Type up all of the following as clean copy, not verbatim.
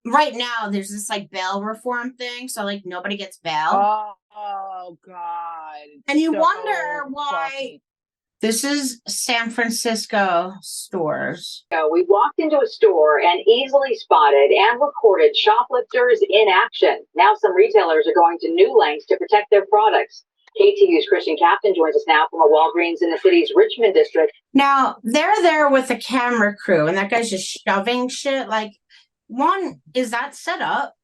right now there's this like bail reform thing, so like nobody gets bail. Oh God, And it's you wonder so why. fucking. This is San Francisco stores. We walked into a store and easily spotted and recorded shoplifters in action. Now some retailers are going to new lengths to protect their products. KTU's Christian Captain joins us now from a Walgreens in the city's Richmond district. Now they're there with a camera crew, and that guy's just shoving shit. Like, one, is that set up?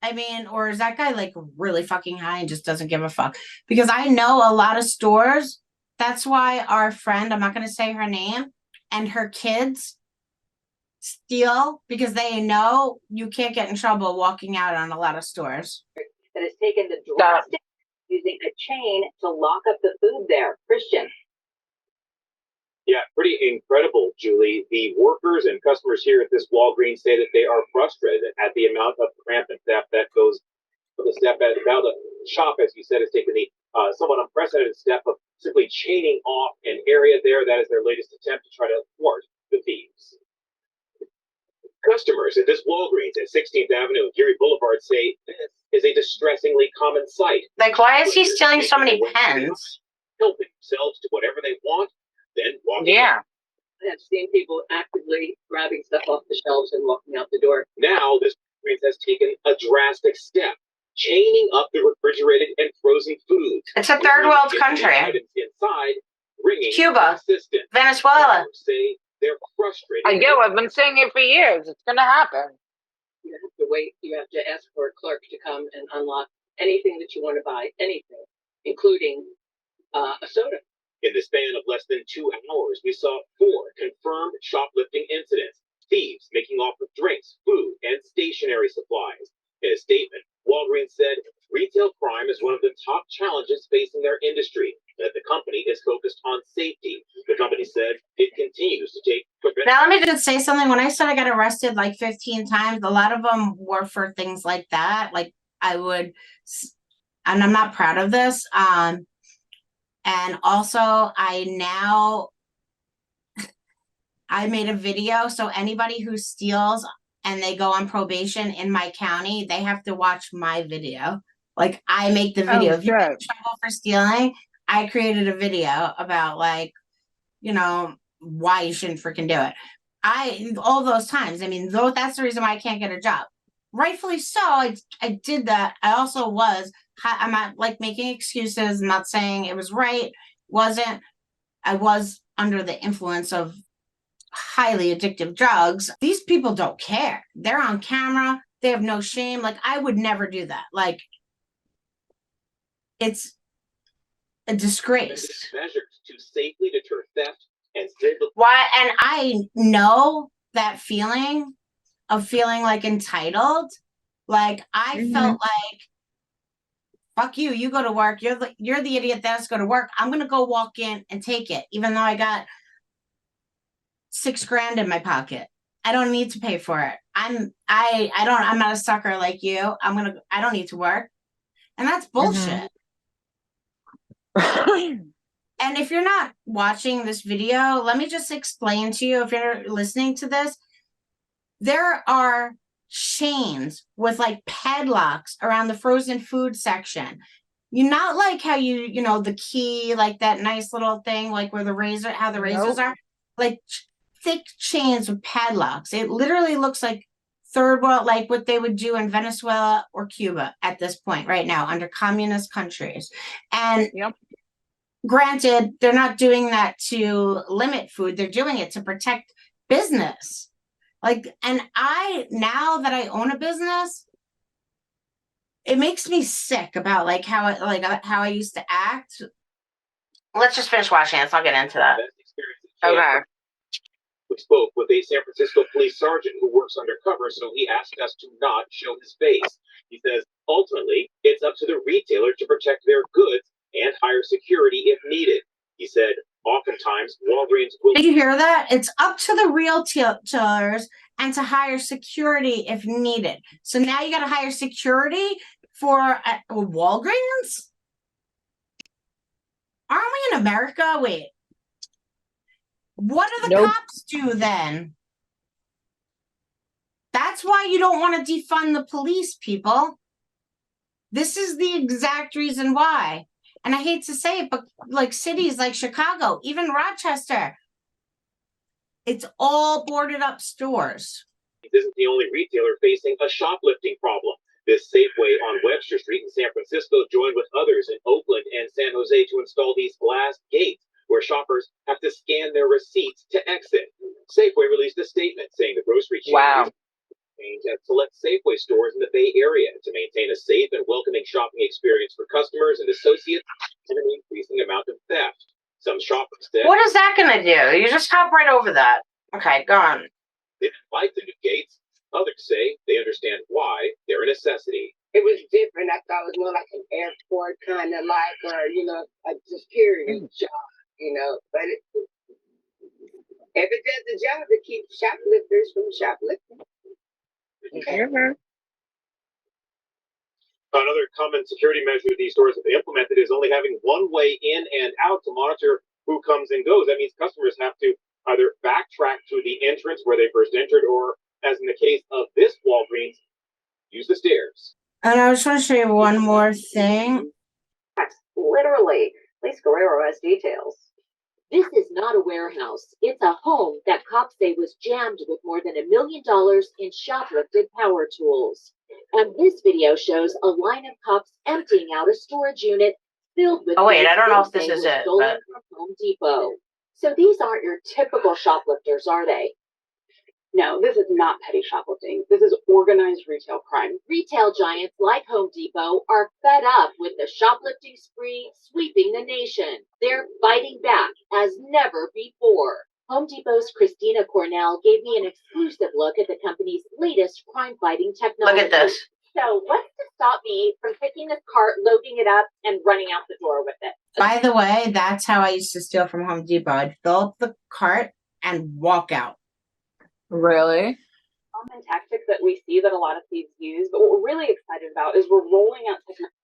I mean, or is that guy like really fucking high and just doesn't give a fuck? Because I know a lot of stores. That's why our friend, I'm not going to say her name, and her kids steal because they know you can't get in trouble walking out on a lot of stores. That has taken the drastic using a chain to lock up the food there. Christian. Yeah, pretty incredible, Julie. The workers and customers here at this Walgreens say that they are frustrated at the amount of rampant theft that goes. The step now the shop, as you said, has taken the somewhat unprecedented step of simply chaining off an area there. That is their latest attempt to try to thwart the thieves. Customers at this Walgreens at 16th Avenue and Geary Boulevard say this is a distressingly common sight. Like, why is he stealing so many pens? Helping themselves to whatever they want, then walking Yeah. out. I have seen people actively grabbing stuff off the shelves and walking out the door. Now, this Walgreens has taken a drastic step, chaining up the refrigerated and frozen foods. It's a third world country. Items inside, ringing Cuba, assistance. Venezuela. Say they're frustrated. I know. I've been saying it for years. It's gonna happen. You have to wait. You have to ask for a clerk to come and unlock anything that you want to buy, anything, including a soda. In the span of less than 2 hours, we saw 4 confirmed shoplifting incidents. Thieves making off with drinks, food, and stationery supplies. In a statement, Walgreens said retail crime is one of the top challenges facing their industry, that the company is focused on safety. The company said it continues to take preventive. Now, let me just say something. When I said I got arrested like 15 times, a lot of them were for things like that. Like, and I'm not proud of this. And also, I made a video. So anybody who steals and they go on probation in my county, they have to watch my video. Like, I make the video. If you get in trouble for stealing, I created a video about, like, you know, why you shouldn't freaking do it. All those times. I mean, though, that's the reason why I can't get a job. Rightfully so. I did that. I'm not like making excuses. I'm not saying it was right. Wasn't. I was under the influence of highly addictive drugs. These people don't care. They're on camera. They have no shame. Like, I would never do that. Like, it's a disgrace. Measures to safely deter theft and save. Why? And I know that feeling of feeling like entitled. Like, I felt like, fuck you. You go to work. You're the idiot that has to go to work. I'm gonna go walk in and take it, even though I got $6,000 in my pocket. I don't need to pay for it. I'm not a sucker like you. I don't need to work. And that's bullshit. And if you're not watching this video, let me just explain to you, if you're listening to this, there are chains with like padlocks around the frozen food section. You're not like how the key, like that nice little thing, like where how the razors are, like thick chains with padlocks. It literally looks like third world, like what they would do in Venezuela or Cuba at this point right now under communist countries. And granted, they're not doing that to limit food. They're doing it to protect business. Like, and now that I own a business, it makes me sick about like how I used to act. Let's just finish watching it. So I'll get into that. Okay. We spoke with a San Francisco police sergeant who works undercover, so he asked us to not show his face. He says, ultimately, it's up to the retailer to protect their goods and hire security if needed. He said, oftentimes, Walgreens will... Did you hear that? It's up to the retailers and to hire security if needed. So now you got to hire security for Walgreens? Aren't we in America? Wait. What do the cops do then? That's That's why you don't want to defund the police, people. This is the exact reason why. And I hate to say it, but like cities like Chicago, even Rochester, it's all boarded up stores. This isn't the only retailer facing a shoplifting problem. This Safeway on Webster Street in San Francisco joined with others in Oakland and San Jose to install these glass gates where shoppers have to scan their receipts to exit. Safeway released a statement saying the grocery chain is aimed at select Safeway stores in the Bay Area to maintain a safe and welcoming shopping experience for customers and associates and an increasing amount of theft. Some shoppers said, What is that going to do? You just hop right over that. Okay, go on. they didn't like the new gates. Others say they understand why they're a necessity. It was different. I thought it was more like an airport kind of like, or, a just period job, but if it does the job, it keeps shoplifters from shoplifting. Another common security measure these stores have implemented is only having one way in and out to monitor who comes and goes. That means customers have to either backtrack to the entrance where they first entered, or, as in the case of this Walgreens, use the stairs. And I just want to show you one more thing. Literally. Lisa Guerrero has details. This is not a warehouse. It's a home that cops say was jammed with more than $1 million in shoplifted power tools. And this video shows a line of cops emptying out a storage unit filled with. Oh wait, I don't know if things this is they were it. stolen But... from Home Depot. So these aren't your typical shoplifters, are they? No, this is not petty shoplifting. This is organized retail crime. Retail giants like Home Depot are fed up with the shoplifting spree sweeping the nation. They're fighting back as never before. Home Depot's Christina Cornell gave me an exclusive look at the company's latest crime-fighting technology. Look at this. So what's to stop me from picking this cart, loading it up, and running out the door with it? By the way, that's how I used to steal from Home Depot. I'd fill up the cart and walk out. Really? Common tactic that we see that a lot of thieves use, but what we're really excited about is we're rolling out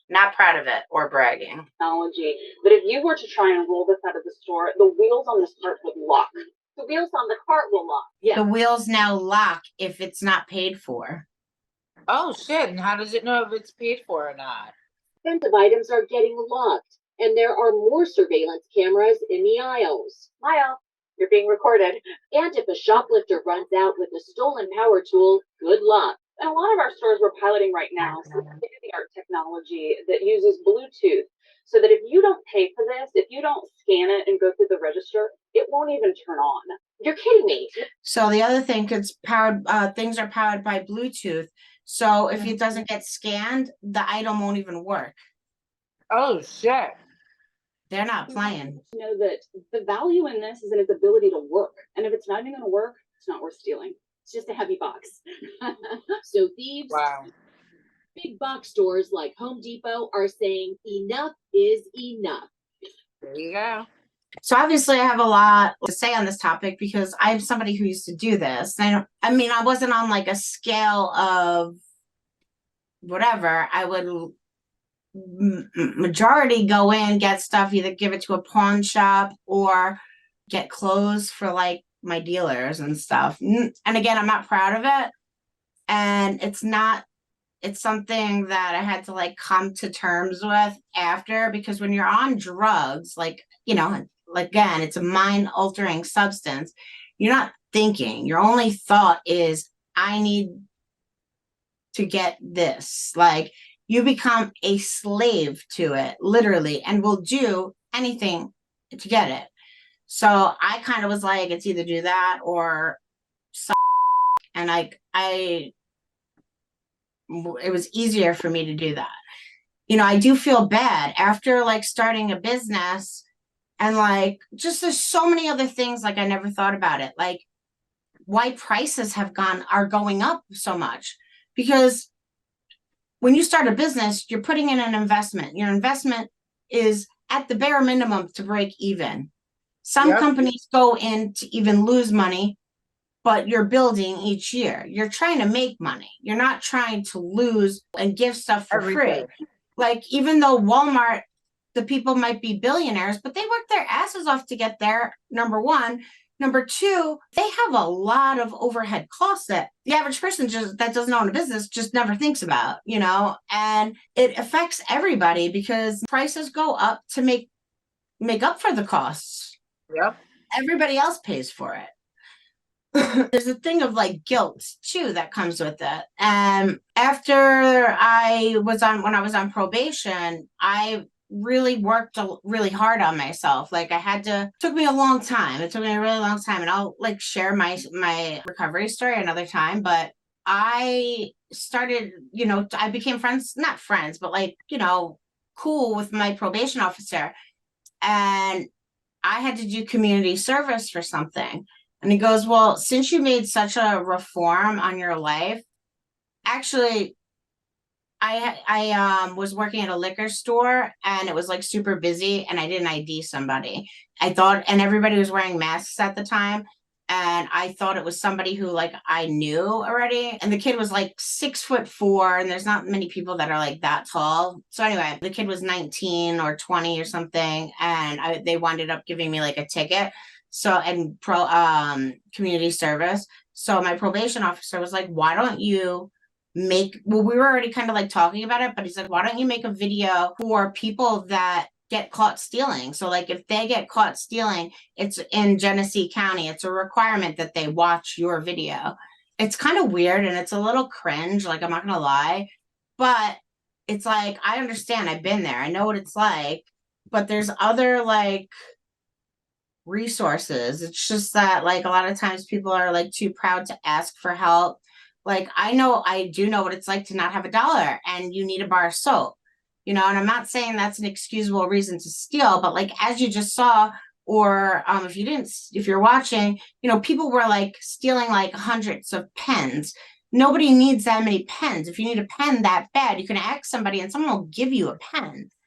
Not proud of it or bragging. technology that if you were to try and roll this out of the store, the wheels on this cart would lock. The wheels on the cart will lock. Yeah. The wheels now lock if it's not paid for. Oh shit! And how does it know if it's paid for or not? Expensive items are getting locked, and there are more surveillance cameras in the aisles. Smile. You're being recorded. And if a shoplifter runs out with a stolen power tool, good luck. And a lot of our stores we're piloting right now state-of-the-art technology that uses Bluetooth, so that if you don't pay for this, if you don't scan it and go through the register, it won't even turn on. You're kidding me. So the other thing, it's powered. Things are powered by Bluetooth. So if it doesn't get scanned, the item won't even work. Oh shit! They're not playing. You know that the value in this is in its ability to work, and if it's not even going to work, it's not worth stealing. It's just a heavy box. So thieves, Wow. big box stores like Home Depot are saying enough is enough. There you go. So obviously I have a lot to say on this topic because I'm somebody who used to do this. I wasn't on like a scale of whatever. I would majority go in, get stuff, either give it to a pawn shop or get clothes for like my dealers and stuff. And again, I'm not proud of it. And it's something that I had to like come to terms with after, because when you're on drugs, like, again, it's a mind altering substance. You're not thinking. Your only thought is, I need to get this. Like, you become a slave to it, literally, and will do anything to get it. So I kind of was like, it's either do that or and it was easier for me to do that. I do feel bad after like starting a business, and like just there's so many other things like I never thought about it, like why prices are going up so much. Because when you start a business, you're putting in an investment. Your investment is at the bare minimum to break even. Some companies go in to even lose money, but you're building each year. You're trying to make money. You're not trying to lose and give stuff for free. Like, even though Walmart, the people might be billionaires, but they work their asses off to get there, number one. Number two, they have a lot of overhead costs that the average person just that doesn't own a business just never thinks about, and it affects everybody because prices go up to make up for the costs. Yep. Everybody else pays for it. There's a thing of like guilt too that comes with it. And after when I was on probation, I really worked really hard on myself. Like took me a long time. It took me a really long time. And I'll like share my recovery story another time. But I started, I became not friends, but like, cool with my probation officer. And I had to do community service for something. And he goes, well, since you made such a reform on your life, actually, I was working at a liquor store and it was like super busy and I didn't ID somebody. And everybody was wearing masks at the time. And I thought it was somebody who like I knew already. And the kid was like 6'4", and there's not many people that are like that tall. So anyway, the kid was 19 or 20 or something, and they wound up giving me like a ticket. So and community service. So my probation officer was like, why don't you we were already kind of like talking about it, but he's like, why don't you make a video for people that get caught stealing? So like if they get caught stealing, it's in Genesee County, it's a requirement that they watch your video. It's kind of weird and it's a little cringe, like I'm not gonna lie, but it's like I understand, I've been there, I know what it's like, but there's other like resources. It's just that like a lot of times people are like too proud to ask for help. Like I do know what it's like to not have $1 and you need a bar of soap, and I'm not saying that's an excusable reason to steal, but like as you just saw, or if you're watching, people were like stealing like hundreds of pens. Nobody needs that many pens. If you need a pen that bad, you can ask somebody and someone will give you a pen.